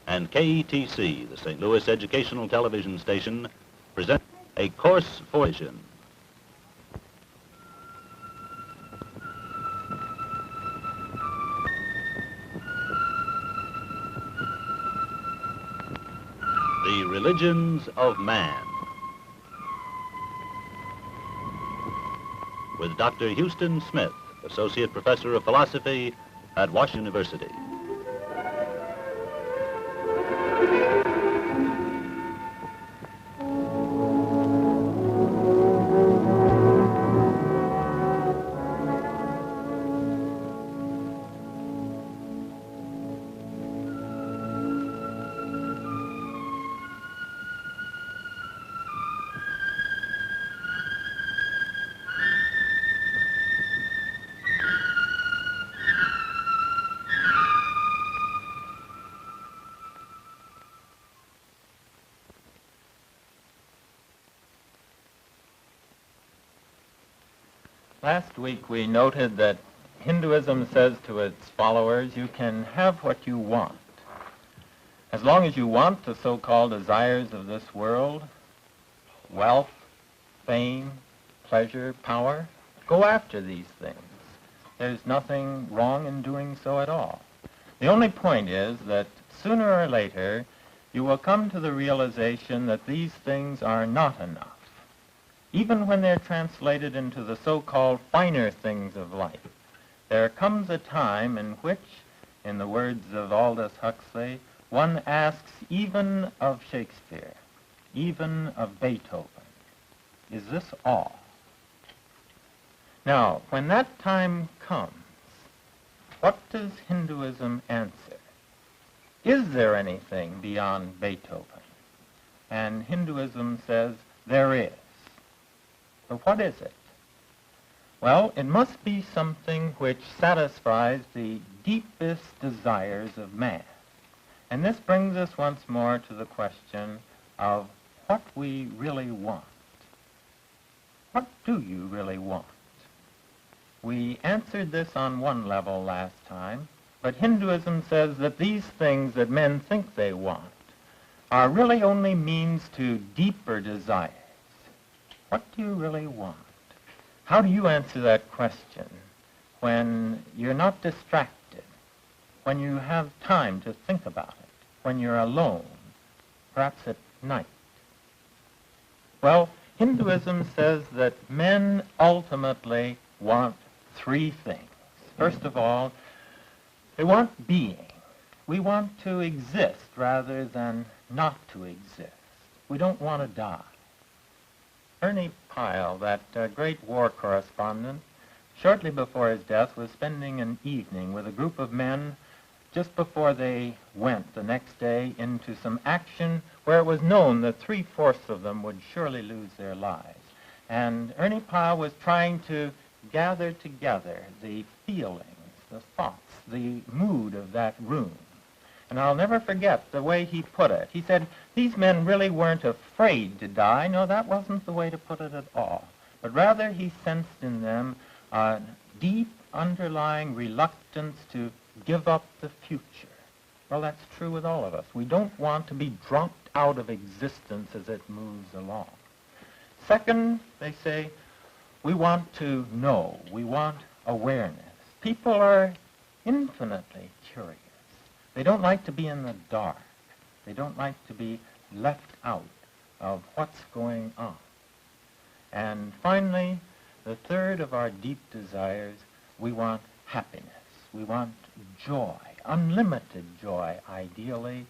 And KETC, the St. Louis educational television station, presents A Course for Vision. The Religions of Man, with Dr. Houston Smith, Associate Professor of Philosophy at Washington University. Last week we noted that Hinduism says to its followers, you can have what you want. As long as you want the so-called desires of this world, wealth, fame, pleasure, power, go after these things. There's nothing wrong in doing so at all. The only point is that sooner or later you will come to the realization that these things are not enough. Even when they're translated into the so-called finer things of life, there comes a time in which, in the words of Aldous Huxley, one asks even of Shakespeare, even of Beethoven, is this all? Now, when that time comes, what does Hinduism answer? Is there anything beyond Beethoven? And Hinduism says there is. But what is it? Well, it must be something which satisfies the deepest desires of man. And this brings us once more to the question of what we really want. What do you really want? We answered this on one level last time, but Hinduism says that these things that men think they want are really only means to deeper desires. What do you really want? How do you answer that question when you're not distracted, when you have time to think about it, when you're alone, perhaps at night? Well, Hinduism says that men ultimately want three things. First of all, they want being. We want to exist rather than not to exist. We don't want to die. Ernie Pyle, that great war correspondent, shortly before his death was spending an evening with a group of men just before they went the next day into some action where it was known that 3/4 of them would surely lose their lives. And Ernie Pyle was trying to gather together the feelings, the thoughts, the mood of that room. And I'll never forget the way he put it. He said, these men really weren't afraid to die. No, that wasn't the way to put it at all. But rather he sensed in them a deep underlying reluctance to give up the future. Well, that's true with all of us. We don't want to be dropped out of existence as it moves along. Second, they say, we want to know. We want awareness. People are infinitely curious. They don't like to be in the dark. They don't like to be left out of what's going on. And finally, the third of our deep desires, we want happiness. We want joy, unlimited joy, ideally,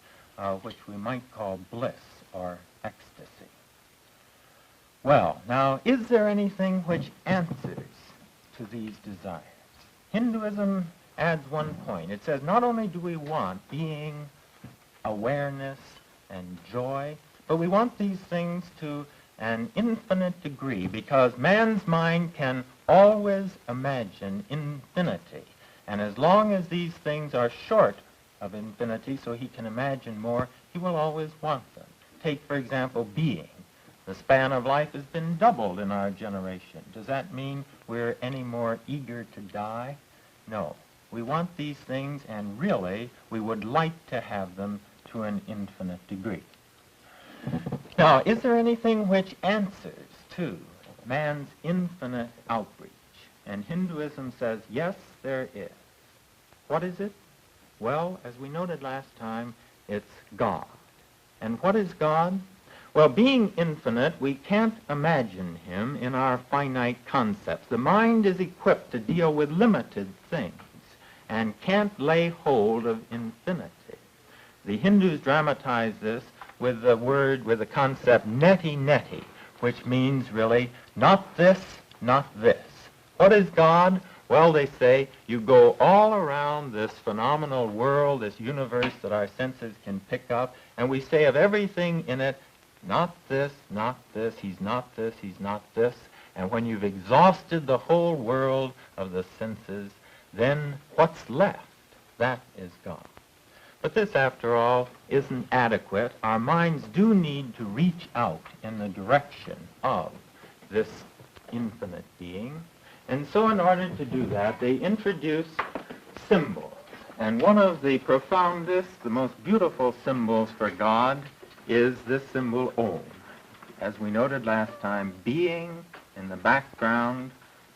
which we might call bliss or ecstasy. Well, now, is there anything which answers to these desires? Hinduism adds one point. It says not only do we want being, awareness, and joy, but we want these things to an infinite degree because man's mind can always imagine infinity. And as long as these things are short of infinity, so he can imagine more, he will always want them. Take, for example, being. The span of life has been doubled in our generation. Does that mean we're any more eager to die? No. We want these things, and really, we would like to have them to to an infinite degree. Now, is there anything which answers to man's infinite outreach? And Hinduism says, yes, there is. What is it? Well, as we noted last time, it's God. And what is God? Well, being infinite, we can't imagine him in our finite concepts. The mind is equipped to deal with limited things and can't lay hold of infinity. The Hindus dramatize this with the concept neti, which means really not this, not this. What is God? Well, they say you go all around this phenomenal world, this universe that our senses can pick up, and we say of everything in it, not this, he's not this, he's not this. And when you've exhausted the whole world of the senses, then what's left? That is God. But this, after all, isn't adequate. Our minds do need to reach out in the direction of this infinite being. And so in order to do that, they introduce symbols. And one of the profoundest, the most beautiful symbols for God is this symbol Om. As we noted last time, being in the background,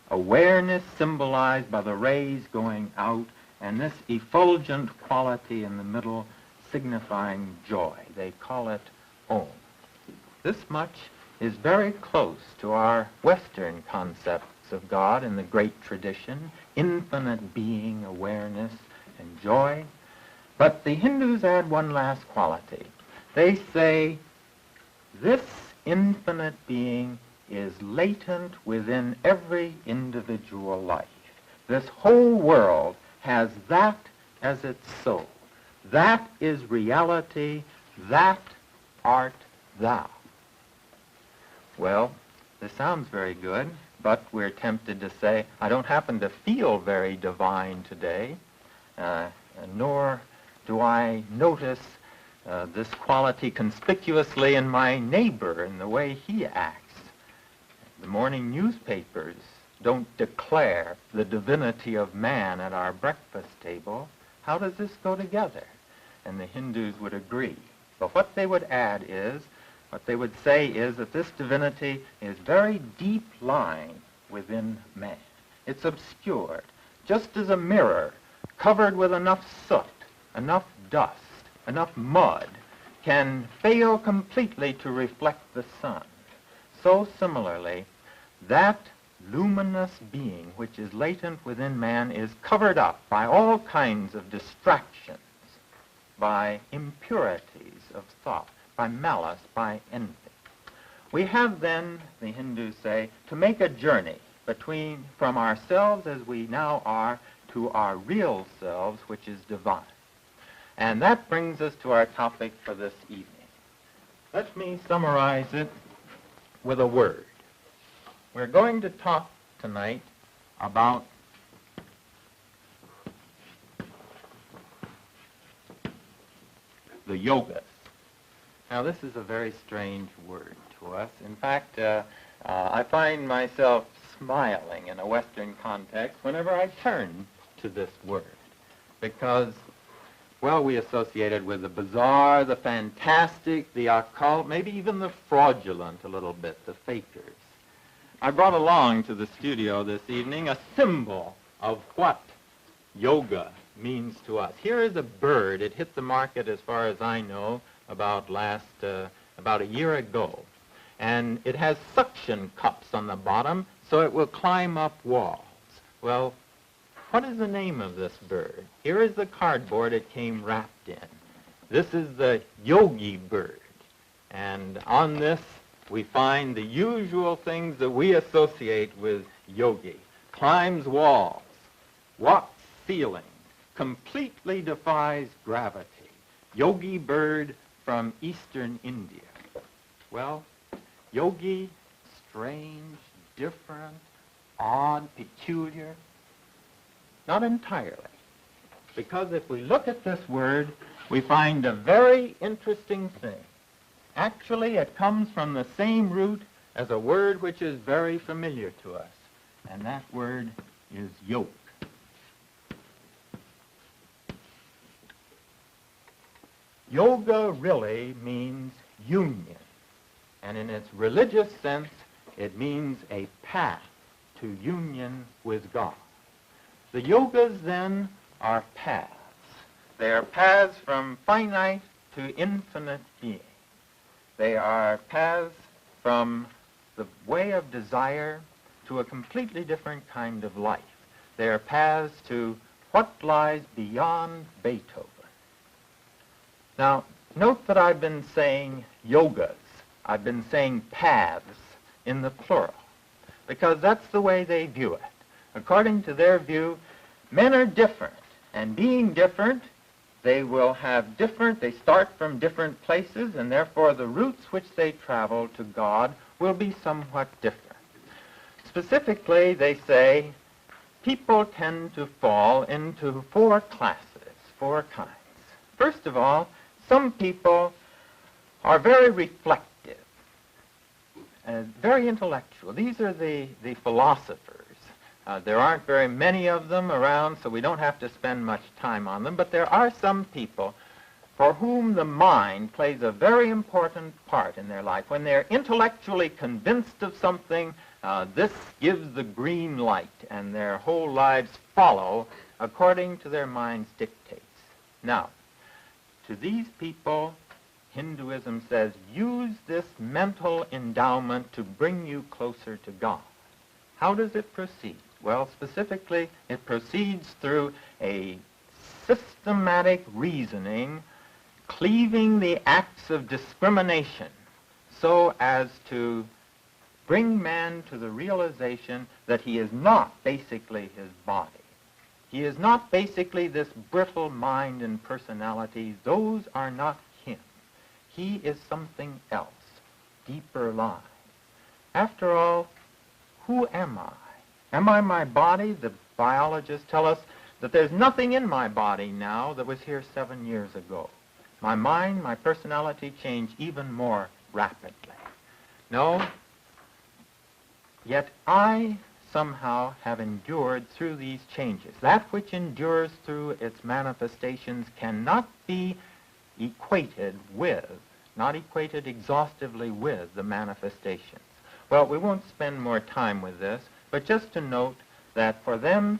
awareness symbolized by the rays going out, and this effulgent quality in the middle signifying joy. They call it Om. This much is very close to our Western concepts of God in the great tradition, infinite being, awareness, and joy. But the Hindus add one last quality. They say this infinite being is latent within every individual life. This whole world has that as its soul. That is reality. That art thou. Well, this sounds very good, but we're tempted to say, I don't happen to feel very divine today, nor do I notice this quality conspicuously in my neighbor in the way he acts. The morning newspapers don't declare the divinity of man at our breakfast table. How does this go together? And the Hindus would agree. But what they would add is, what they would say is that this divinity is very deep lying within man. It's obscured, just as a mirror covered with enough soot, enough dust, enough mud can fail completely to reflect the sun. So similarly, that luminous being which is latent within man is covered up by all kinds of distractions, by impurities of thought, by malice, by envy. We have then, the Hindus say, to make a journey from ourselves as we now are to our real selves, which is divine. And that brings us to our topic for this evening. Let me summarize it with a word. We're going to talk tonight about the yogas. Now, this is a very strange word to us. In fact, I find myself smiling in a Western context whenever I turn to this word, because, well, we associate it with the bizarre, the fantastic, the occult, maybe even the fraudulent a little bit, the fakers. I brought along to the studio this evening a symbol of what yoga means to us. Here is a bird. It hit the market, as far as I know, about a year ago. And it has suction cups on the bottom, so it will climb up walls. Well, what is the name of this bird? Here is the cardboard it came wrapped in. This is the yogi bird. And on this, we find the usual things that we associate with yogi. Climbs walls, walks ceilings, completely defies gravity. Yogi bird from eastern India. Well, yogi, strange, different, odd, peculiar. Not entirely. Because if we look at this word, we find a very interesting thing. Actually, it comes from the same root as a word which is very familiar to us, and that word is yoke. Yoga really means union, and in its religious sense, it means a path to union with God. The yogas, then, are paths. They are paths from finite to infinite being. They are paths from the way of desire to a completely different kind of life. They are paths to what lies beyond Beethoven. Now, note that I've been saying yogas. I've been saying paths in the plural, because that's the way they view it. According to their view, men are different, and being different, they start from different places, and therefore the routes which they travel to God will be somewhat different. Specifically, they say, people tend to fall into four classes, four kinds. First of all, some people are very reflective, very intellectual. These are the philosophers. There aren't very many of them around, so we don't have to spend much time on them, but there are some people for whom the mind plays a very important part in their life. When they're intellectually convinced of something, this gives the green light, and their whole lives follow according to their mind's dictates. Now, to these people, Hinduism says, use this mental endowment to bring you closer to God. How does it proceed? Well, specifically, it proceeds through a systematic reasoning, cleaving the acts of discrimination so as to bring man to the realization that he is not basically his body. He is not basically this brittle mind and personality. Those are not him. He is something else, deeper lying. After all, who am I? Am I my body? The biologists tell us that there's nothing in my body now that was here 7 years ago. My mind, my personality change even more rapidly. No, yet I somehow have endured through these changes. That which endures through its manifestations cannot be equated with, not equated exhaustively with, the manifestations. Well, we won't spend more time with this, but just to note that for them,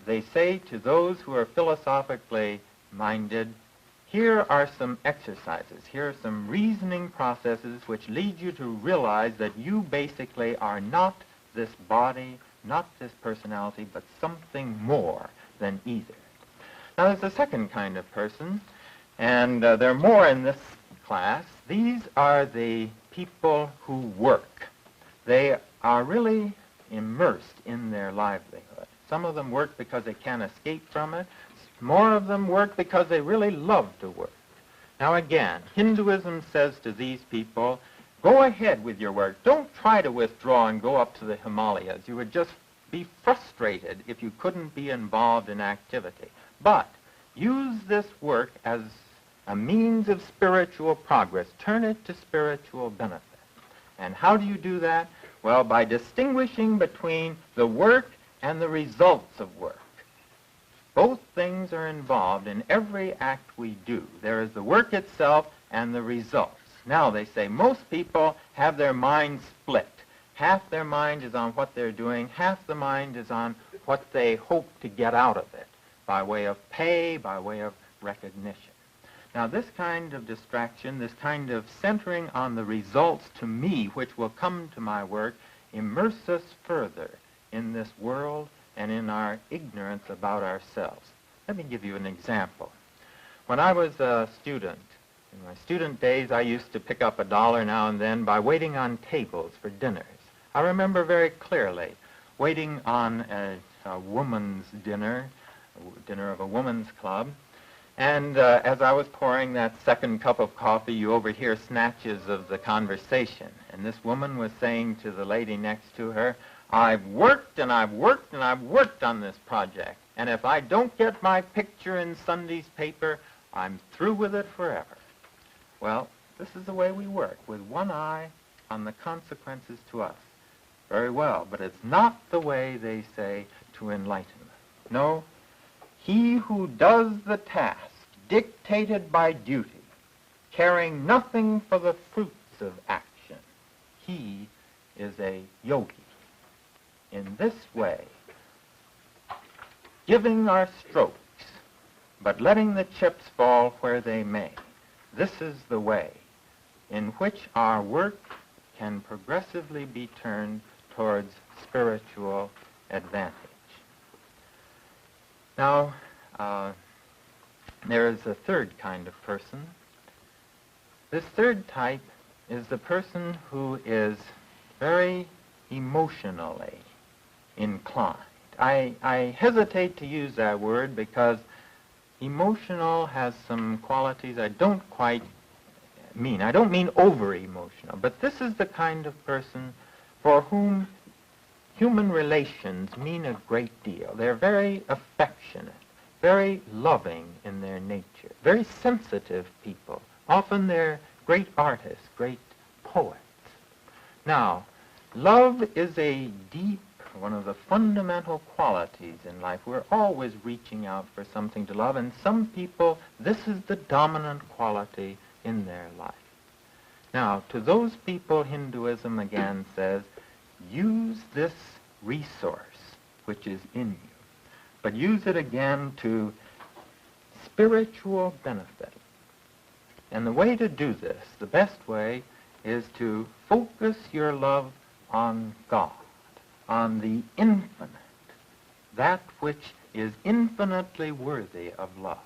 they say to those who are philosophically minded, here are some exercises, here are some reasoning processes which lead you to realize that you basically are not this body, not this personality, but something more than either. Now, there's a second kind of person, and there are more in this class. These are the people who work. They are really immersed in their livelihood. Some of them work because they can't escape from it. More of them work because they really love to work. Now again, Hinduism says to these people, go ahead with your work. Don't try to withdraw and go up to the Himalayas. You would just be frustrated if you couldn't be involved in activity. But use this work as a means of spiritual progress. Turn it to spiritual benefit. And how do you do that? Well, by distinguishing between the work and the results of work. Both things are involved in every act we do. There is the work itself and the results. Now, they say most people have their mind split. Half their mind is on what they're doing, half the mind is on what they hope to get out of it, by way of pay, by way of recognition. Now, this kind of distraction, this kind of centering on the results to me, which will come to my work, immerse us further in this world and in our ignorance about ourselves. Let me give you an example. When I was a student, in my student days, I used to pick up $1 now and then by waiting on tables for dinners. I remember very clearly waiting on a woman's dinner of a woman's club, and as I was pouring that second cup of coffee, you overhear snatches of the conversation. And this woman was saying to the lady next to her, I've worked and I've worked and I've worked on this project. And if I don't get my picture in Sunday's paper, I'm through with it forever. Well, this is the way we work, with one eye on the consequences to us. Very well, but it's not the way, they say, to enlightenment. No, he who does the task dictated by duty, caring nothing for the fruits of action, he is a yogi. In this way, giving our strokes, but letting the chips fall where they may, this is the way in which our work can progressively be turned towards spiritual advantage. Now, there is a third kind of person. This third type is the person who is very emotionally inclined. I hesitate to use that word because emotional has some qualities I don't quite mean. I don't mean over-emotional, but this is the kind of person for whom human relations mean a great deal. They're very affectionate, very loving in their nature, very sensitive people. Often they're great artists, great poets. Now, love is a deep, one of the fundamental qualities in life. We're always reaching out for something to love, and some people, this is the dominant quality in their life. Now, to those people, Hinduism again says, use this resource which is in you, but use it again to spiritual benefit. And the way to do this, the best way, is to focus your love on God, on the infinite, that which is infinitely worthy of love.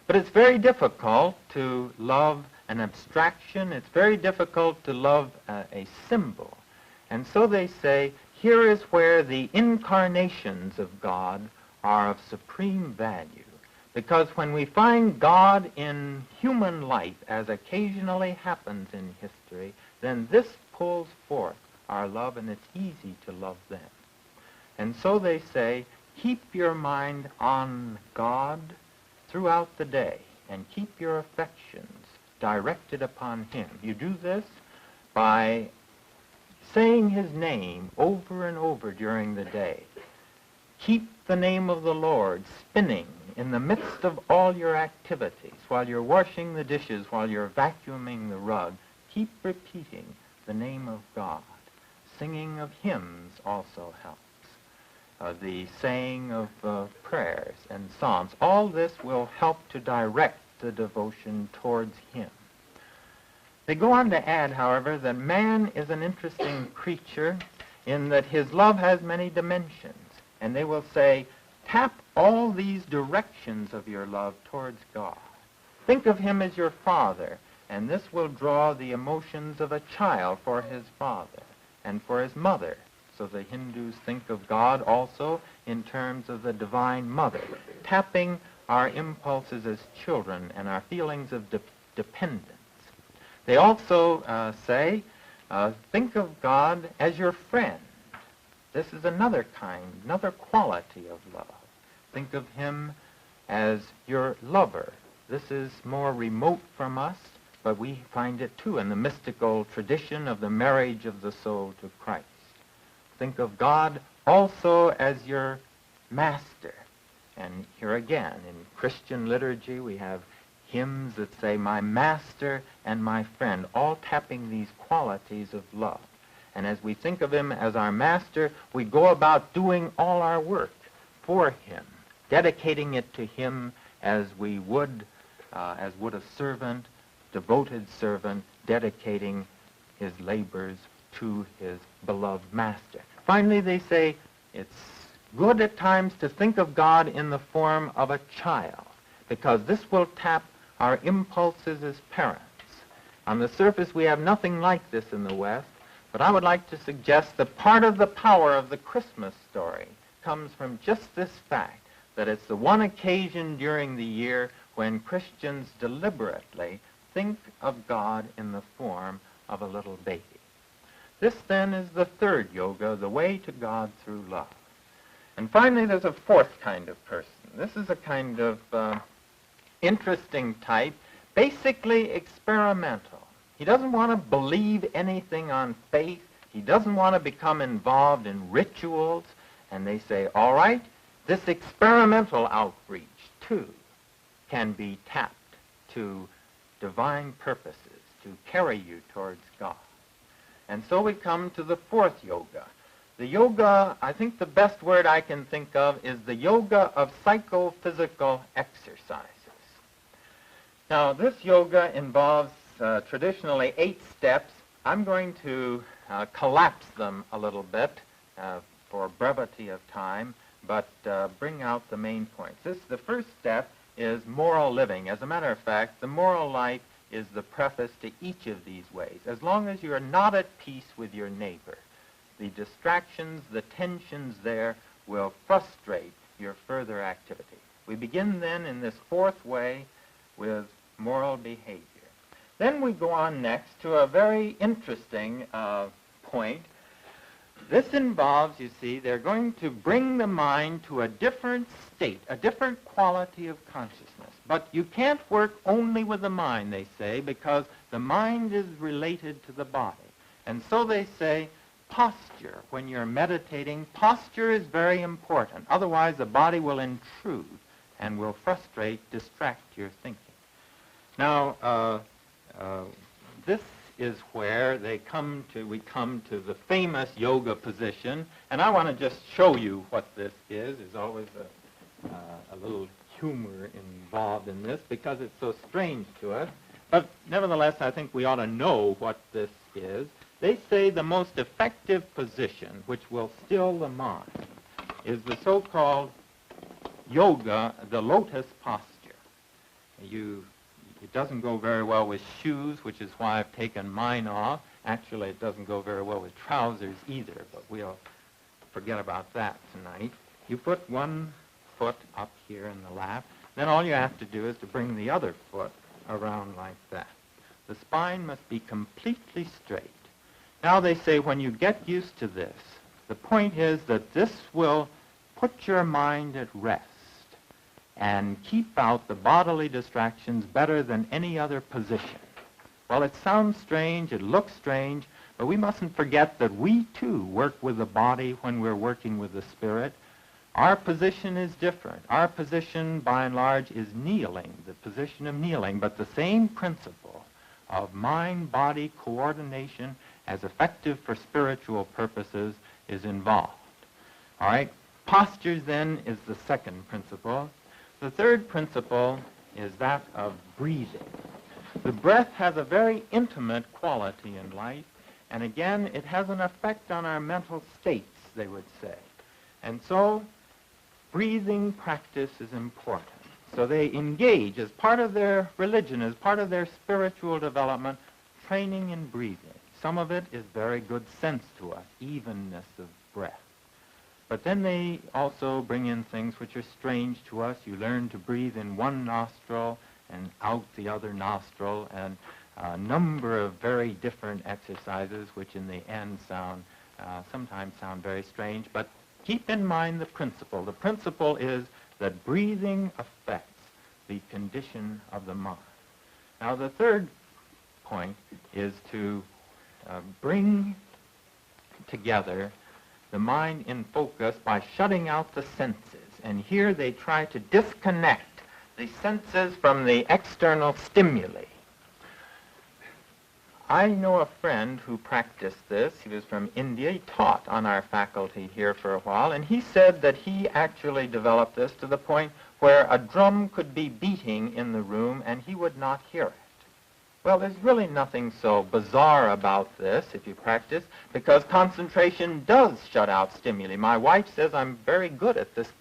But it's very difficult to love an abstraction. It's very difficult to love a symbol. And so they say, here is where the incarnations of God are of supreme value. Because when we find God in human life, as occasionally happens in history, then this pulls forth our love, and it's easy to love them. And so they say, keep your mind on God throughout the day, and keep your affections directed upon him. You do this by saying his name over and over during the day. Keep the name of the Lord spinning in the midst of all your activities, while you're washing the dishes, while you're vacuuming the rug. Keep repeating the name of God. Singing of hymns also helps. The saying of prayers and psalms. All this will help to direct the devotion towards him. They go on to add, however, that man is an interesting creature in that his love has many dimensions. And they will say, tap all these directions of your love towards God. Think of him as your father, and this will draw the emotions of a child for his father and for his mother. So the Hindus think of God also in terms of the Divine Mother, tapping our impulses as children and our feelings of dependence. They also say, think of God as your friend. This is another quality of love. Think of him as your lover. This is more remote from us, but we find it too in the mystical tradition of the marriage of the soul to Christ. Think of God also as your master. And here again, in Christian liturgy, we have hymns that say, my master and my friend, all tapping these qualities of love. And as we think of him as our master, we go about doing all our work for him, dedicating it to him as would a servant, devoted servant, dedicating his labors to his beloved master. Finally, they say it's good at times to think of God in the form of a child, because this will tap our impulses as parents. On the surface, we have nothing like this in the West, but I would like to suggest that part of the power of the Christmas story comes from just this fact, that it's the one occasion during the year when Christians deliberately think of God in the form of a little baby. This, then, is the third yoga, the way to God through love. And finally, there's a fourth kind of person. This is a kind of interesting type, basically experimental. He doesn't want to believe anything on faith. He doesn't want to become involved in rituals. And they say, all right, this experimental outreach, too. can be tapped to divine purposes, to carry you towards God. And so we come to the fourth yoga. The yoga, I think the best word I can think of is the yoga of psychophysical exercises. Now, this yoga involves traditionally 8 steps. I'm going to collapse them a little bit for brevity of time, but bring out the main points. The first step is moral living. As a matter of fact, the moral life is the preface to each of these ways. As long as you are not at peace with your neighbor, the distractions, the tensions there will frustrate your further activity. We begin then in this fourth way with moral behavior. Then we go on next to a very interesting point. This involves, you see, they're going to bring the mind to a different state, a different quality of consciousness. But you can't work only with the mind, they say, because the mind is related to the body. And so they say, posture, when you're meditating, posture is very important. Otherwise, the body will intrude and will frustrate, distract your thinking. Now, this is where we come to the famous yoga position, and I want to just show you what this is. There's always a little humor involved in this because it's so strange to us. But nevertheless, I think we ought to know what this is. They say the most effective position, which will still the mind, is the so-called yoga, the lotus posture. It doesn't go very well with shoes, which is why I've taken mine off. Actually, it doesn't go very well with trousers either, but we'll forget about that tonight. You put one foot up here in the lap. Then all you have to do is to bring the other foot around like that. The spine must be completely straight. Now they say when you get used to this, the point is that this will put your mind at rest and keep out the bodily distractions better than any other position. Well, it sounds strange, it looks strange, but we mustn't forget that we too work with the body when we're working with the spirit. Our position is different. Our position, by and large, is kneeling, the position of kneeling, but the same principle of mind-body coordination as effective for spiritual purposes is involved. All right, postures then is the second principle. The third principle is that of breathing. The breath has a very intimate quality in life, and again, it has an effect on our mental states, they would say. And so, breathing practice is important. So they engage, as part of their religion, as part of their spiritual development, training in breathing. Some of it is very good sense to us, evenness of breath. But then they also bring in things which are strange to us. You learn to breathe in one nostril and out the other nostril, and a number of very different exercises which in the end sometimes sound very strange. But keep in mind the principle. The principle is that breathing affects the condition of the mind. Now the third point is to bring together the mind in focus by shutting out the senses. And here they try to disconnect the senses from the external stimuli. I know a friend who practiced this. He was from India. He taught on our faculty here for a while, and he said that he actually developed this to the point where a drum could be beating in the room and he would not hear it. Well, there's really nothing so bizarre about this if you practice, because concentration does shut out stimuli. My wife says I'm very good at this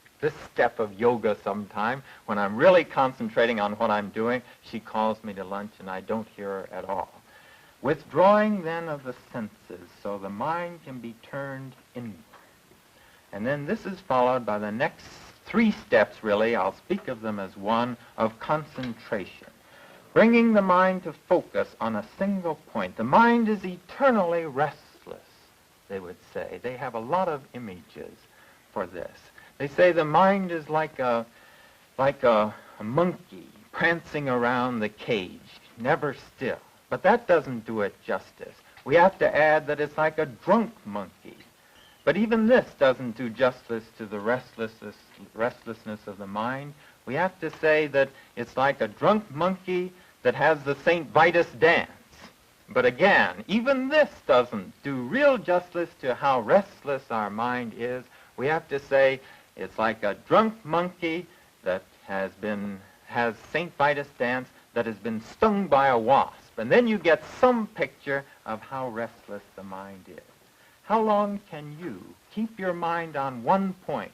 step of yoga sometime. When I'm really concentrating on what I'm doing, she calls me to lunch and I don't hear her at all. Withdrawing then of the senses so the mind can be turned inward. And then this is followed by the next 3 steps, really. I'll speak of them as one, of concentration. Bringing the mind to focus on a single point. The mind is eternally restless, they would say. They have a lot of images for this. They say the mind is like a monkey prancing around the cage, never still. But that doesn't do it justice. We have to add that it's like a drunk monkey. But even this doesn't do justice to the restlessness of the mind. We have to say that it's like a drunk monkey that has the St. Vitus dance. But again, even this doesn't do real justice to how restless our mind is. We have to say it's like a drunk monkey that has St. Vitus dance that has been stung by a wasp. And then you get some picture of how restless the mind is. How long can you keep your mind on one point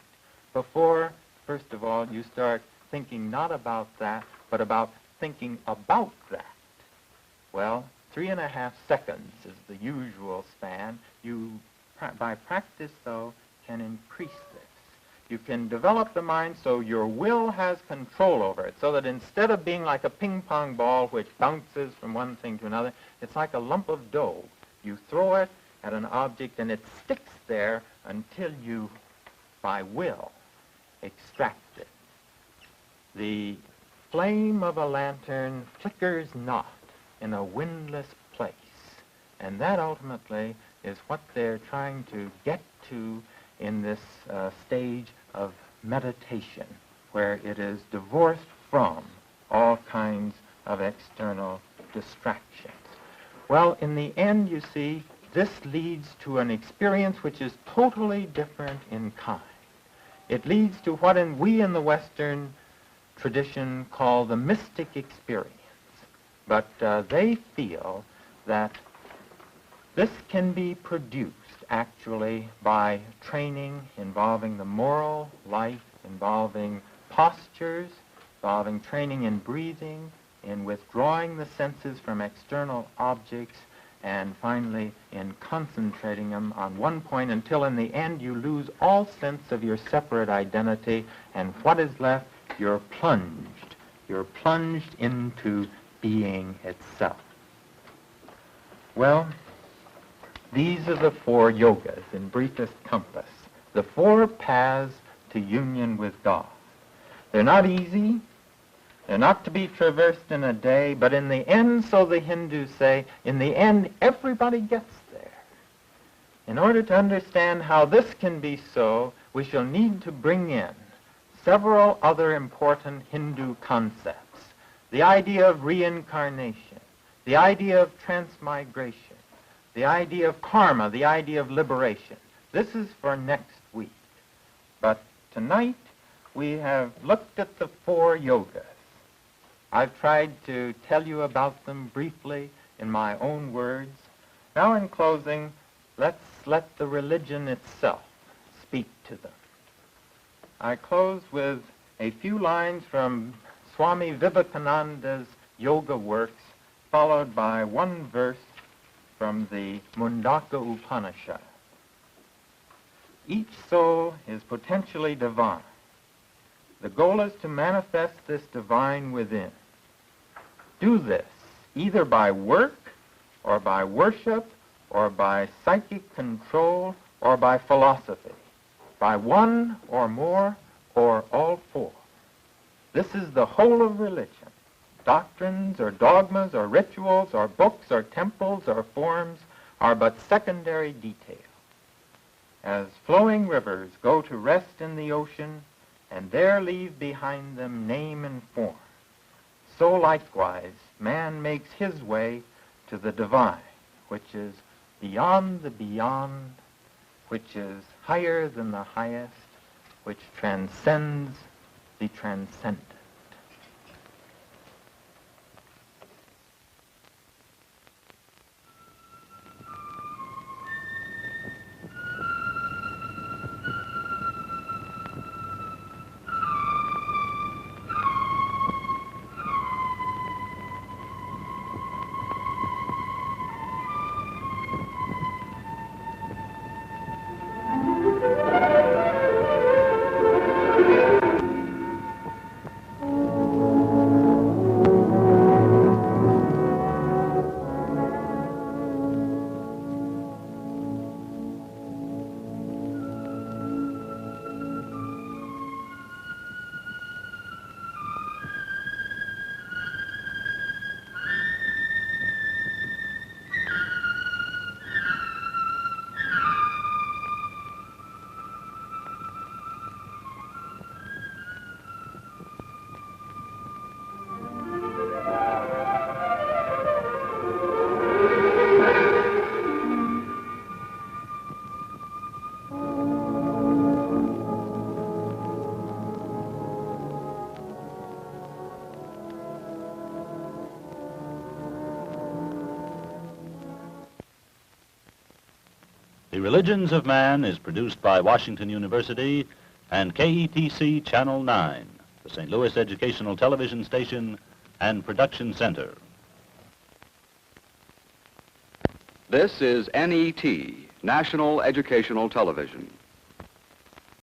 before, first of all, you start thinking not about that, but about thinking about that? Well, 3.5 seconds is the usual span. You, by practice, though, can increase this. You can develop the mind so your will has control over it, so that instead of being like a ping-pong ball which bounces from one thing to another, it's like a lump of dough. You throw it at an object and it sticks there until you, by will, extract it. The flame of a lantern flickers not in a windless place, and that ultimately is what they're trying to get to in this stage of meditation, where it is divorced from all kinds of external distractions. Well, in the end, you see, this leads to an experience which is totally different in kind. It leads to what we in the Western tradition call the mystic experience. But they feel that this can be produced actually by training involving the moral life, involving postures, involving training in breathing, in withdrawing the senses from external objects, and finally in concentrating them on one point until in the end you lose all sense of your separate identity, and what is left, you're plunged into being itself. Well, these are the 4 yogas in briefest compass, the 4 paths to union with God. They're not easy, they're not to be traversed in a day, but in the end, so the Hindus say, in the end everybody gets there. In order to understand how this can be so, we shall need to bring in several other important Hindu concepts. The idea of reincarnation, the idea of transmigration, the idea of karma, the idea of liberation. This is for next week. But tonight we have looked at the 4 yogas. I've tried to tell you about them briefly in my own words. Now in closing, let's let the religion itself speak to them. I close with a few lines from Swami Vivekananda's yoga works, followed by one verse from the Mundaka Upanishad. Each soul is potentially divine. The goal is to manifest this divine within. Do this either by work, or by worship, or by psychic control, or by philosophy, by one or more, or all 4. This is the whole of religion. Doctrines or dogmas or rituals or books or temples or forms are but secondary detail. As flowing rivers go to rest in the ocean and there leave behind them name and form, so likewise man makes his way to the divine, which is beyond the beyond, which is higher than the highest, which transcends the transcendent. The Religions of Man is produced by Washington University and KETC Channel 9, the St. Louis Educational Television Station and Production Center. This is NET, National Educational Television.